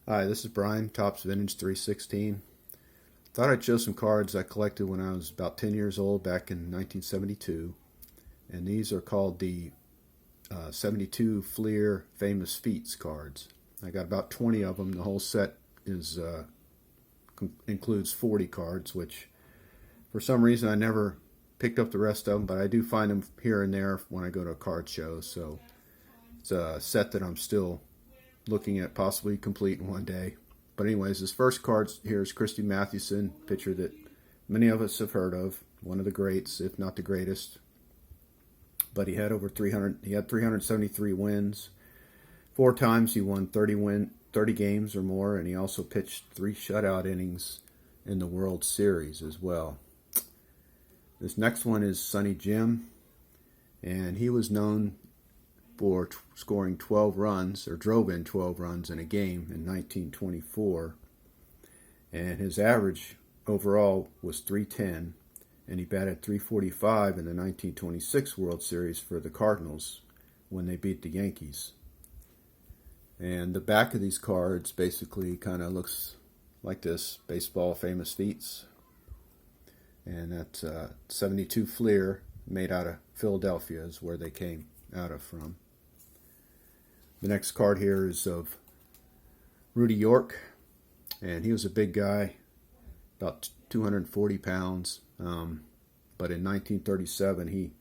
Hi, this is Brian, Topps Vintage 316. Thought I'd show some cards I collected when I was about 10 years old back in 1972. And these are called the 72 Fleer Famous Feats cards. I got about 20 of them. The whole set includes 40 cards, which for some reason I never picked up the rest of them, but I do find them here and there when I go to a card show. So it's a set that I'm still looking at possibly completing one day. But anyways, this first card here is Christy Mathewson, pitcher that many of us have heard of, one of the greats, if not the greatest. But he had over 300. He had 373 wins. 4 times he won 30 games or more, and he also pitched 3 shutout innings in the World Series as well. This next one is Sonny Jim, and he was known for scoring 12 runs, or drove in 12 runs in a game in 1924. And his average overall was 310, and he batted 345 in the 1926 World Series for the Cardinals when they beat the Yankees. And the back of these cards basically kind of looks like this: baseball famous feats. And that's 72 Fleer, made out of Philadelphia, is where they came out of from. The next card here is of Rudy York, and he was a big guy, about 240 pounds. But in 1937,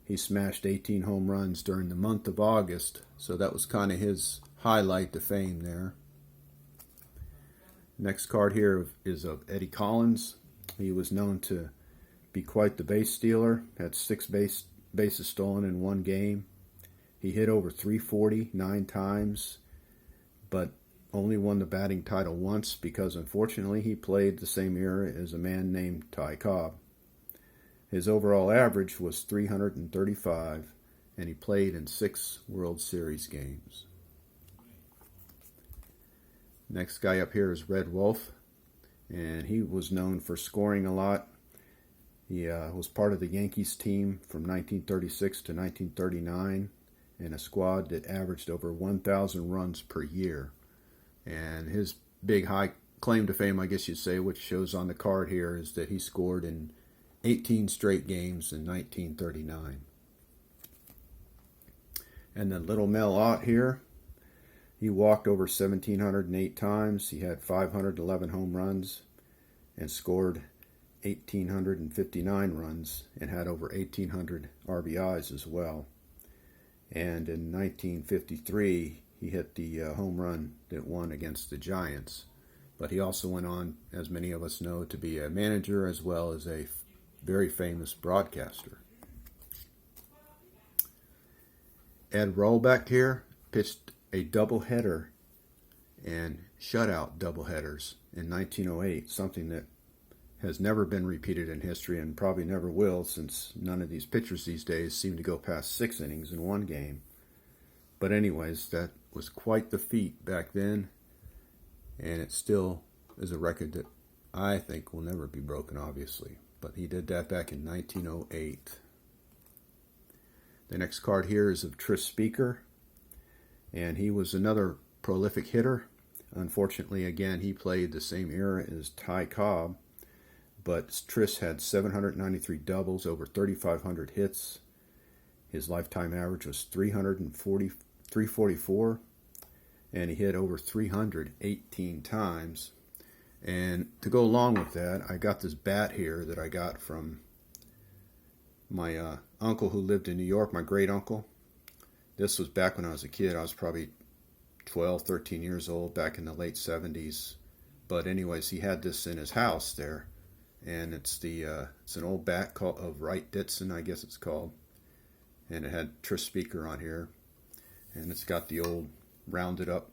he smashed 18 home runs during the month of August, so that was kind of his highlight to fame there. Next card here is of Eddie Collins. He was known to be quite the base stealer, had 6 bases stolen in one game. He hit over 340 9 times, but only won the batting title once because unfortunately he played the same era as a man named Ty Cobb. His overall average was 335, and he played in 6 World Series games. Next guy up here is Red Wolf, and he was known for scoring a lot. He was part of the Yankees team from 1936 to 1939, in a squad that averaged over 1,000 runs per year. And his big high claim to fame, I guess you'd say, which shows on the card here, is that he scored in 18 straight games in 1939. And then Little Mel Ott here, he walked over 1,708 times. He had 511 home runs and scored 1,859 runs and had over 1,800 RBIs as well. And in 1953, he hit the home run that won against the Giants. But he also went on, as many of us know, to be a manager as well as a very famous broadcaster. Ed Rollback here pitched a doubleheader and shutout doubleheaders in 1908, something that has never been repeated in history and probably never will, since none of these pitchers these days seem to go past 6 innings in one game. But anyways, that was quite the feat back then, and it still is a record that I think will never be broken, obviously. But he did that back in 1908. The next card here is of Tris Speaker, and he was another prolific hitter. Unfortunately, again, he played the same era as Ty Cobb, but Tris had 793 doubles, over 3,500 hits. His lifetime average was 344, and he hit over 318 times. And to go along with that, I got this bat here that I got from my uncle who lived in New York, my great uncle. This was back when I was a kid. I was probably 12, 13 years old, back in the late 70s. But anyways, he had this in his house there. And it's an old bat called of Wright Ditson, I guess it's called, and it had Tris Speaker on here, and it's got the old rounded up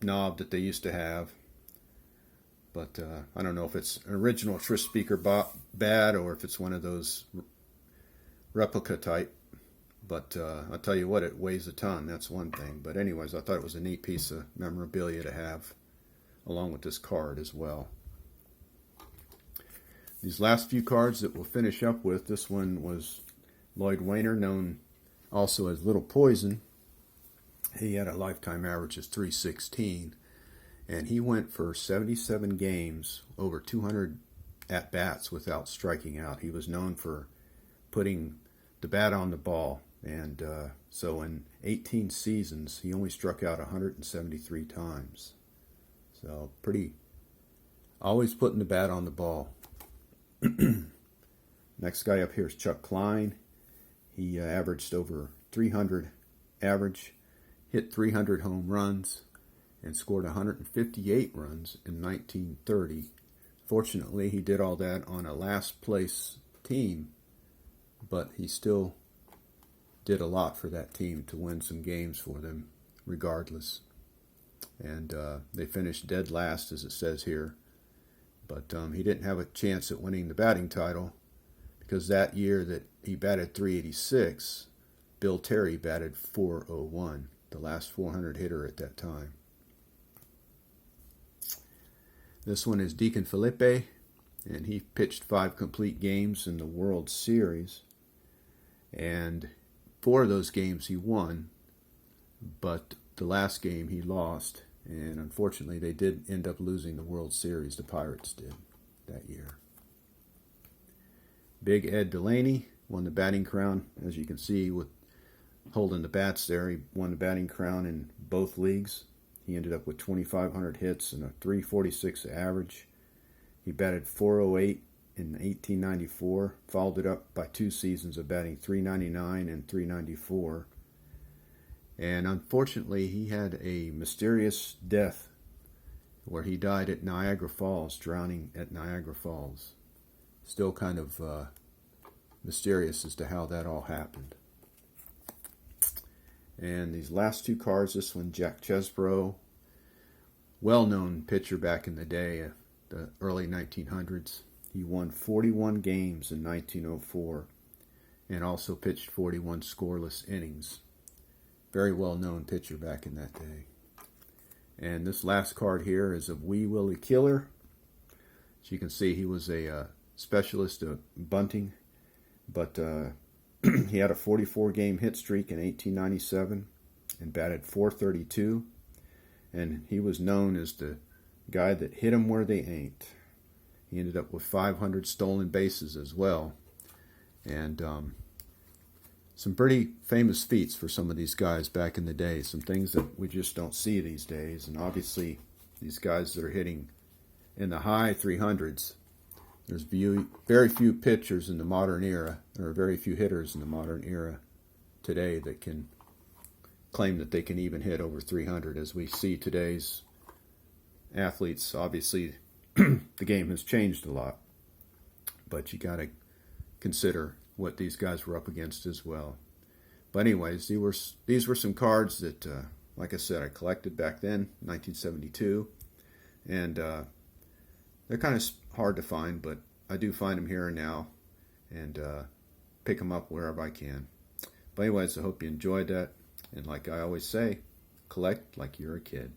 knob that they used to have. But I don't know if it's an original Tris Speaker bat or if it's one of those replica type. But I'll tell you what, it weighs a ton. That's one thing. But anyways, I thought it was a neat piece of memorabilia to have along with this card as well. These last few cards that we'll finish up with, this one was Lloyd Wainer, known also as Little Poison. He had a lifetime average of 316, And he went for 77 games, over 200 at-bats without striking out. He was known for putting the bat on the ball. And so in 18 seasons, he only struck out 173 times. So pretty, always putting the bat on the ball. Next guy up here is Chuck Klein. He averaged over 300 average, hit 300 home runs, and scored 158 runs in 1930. Fortunately, he did all that on a last place team, but he still did a lot for that team to win some games for them regardless. And they finished dead last, as it says here. But he didn't have a chance at winning the batting title because that year that he batted 386, Bill Terry batted 401, the last 400 hitter at that time. This one is Deacon Felipe, and he pitched 5 complete games in the World Series. And 4 of those games he won, but the last game he lost. And unfortunately, they did end up losing the World Series. The Pirates did that year. Big Ed Delaney won the batting crown. As you can see, with holding the bats there, he won the batting crown in both leagues. He ended up with 2,500 hits and a 346 average. He batted 408 in 1894, followed it up by 2 seasons of batting 399 and 394. And unfortunately, he had a mysterious death where he died at Niagara Falls, drowning at Niagara Falls. Still kind of mysterious as to how that all happened. And these last 2 cards, this one, Jack Chesbrough, well-known pitcher back in the day, the early 1900s. He won 41 games in 1904 and also pitched 41 scoreless innings. Very well-known pitcher back in that day. And this last card here is of Wee Willie Killer. As you can see, he was a specialist of bunting, but he had a 44-game hit streak in 1897 and batted .432. And he was known as the guy that hit 'em where they ain't. He ended up with 500 stolen bases as well. And some pretty famous feats for some of these guys back in the day. Some things that we just don't see these days. And obviously, these guys that are hitting in the high 300s, there's very few pitchers in the modern era, or very few hitters in the modern era today that can claim that they can even hit over 300. As we see today's athletes, obviously the game has changed a lot, but you got to consider what these guys were up against as well. But anyways, these were some cards that, like I said, I collected back then, 1972, and they're kind of hard to find, but I do find them here and now, and pick them up wherever I can. But anyways, I hope you enjoyed that, and like I always say, collect like you're a kid.